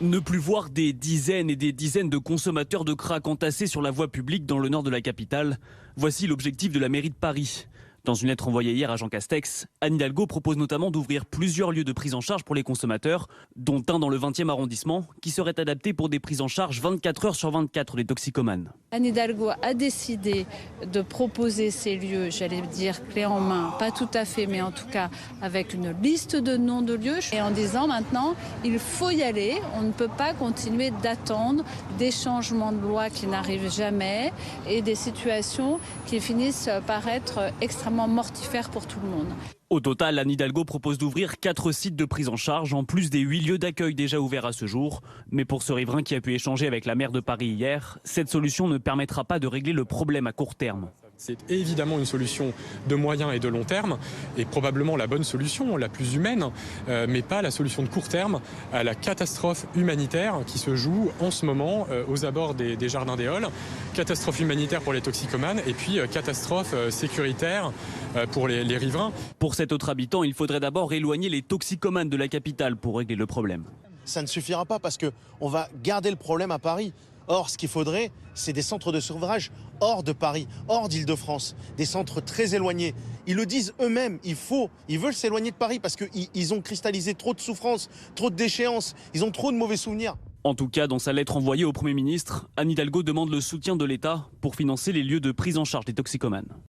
Ne plus voir des dizaines et des dizaines de consommateurs de crack entassés sur la voie publique dans le nord de la capitale, voici l'objectif de la mairie de Paris. Dans une lettre envoyée hier à Jean Castex, Anne Hidalgo propose notamment d'ouvrir plusieurs lieux de prise en charge pour les consommateurs, dont un dans le 20e arrondissement, qui serait adapté pour des prises en charge 24 heures sur 24 des toxicomanes. Anne Hidalgo a décidé de proposer ces lieux, j'allais dire clé en main, pas tout à fait, mais en tout cas avec une liste de noms de lieux. Et en disant maintenant, il faut y aller, on ne peut pas continuer d'attendre des changements de loi qui n'arrivent jamais et des situations qui finissent par être extrêmement mortifère pour tout le monde. Au total, Anne Hidalgo propose d'ouvrir 4 sites de prise en charge, en plus des 8 lieux d'accueil déjà ouverts à ce jour. Mais pour ce riverain qui a pu échanger avec la maire de Paris hier, cette solution ne permettra pas de régler le problème à court terme. C'est évidemment une solution de moyen et de long terme, et probablement la bonne solution, la plus humaine, mais pas la solution de court terme à la catastrophe humanitaire qui se joue en ce moment aux abords des jardins des Halles. Catastrophe humanitaire pour les toxicomanes et puis catastrophe sécuritaire pour les riverains. Pour cet autre habitant, il faudrait d'abord éloigner les toxicomanes de la capitale pour régler le problème. Ça ne suffira pas parce qu'on va garder le problème à Paris. Or, ce qu'il faudrait, c'est des centres de sevrage hors de Paris, hors d'Île-de-France, des centres très éloignés. Ils le disent eux-mêmes, ils veulent s'éloigner de Paris parce qu'ils ont cristallisé trop de souffrances, trop de déchéances, ils ont trop de mauvais souvenirs. En tout cas, dans sa lettre envoyée au Premier ministre, Anne Hidalgo demande le soutien de l'État pour financer les lieux de prise en charge des toxicomanes.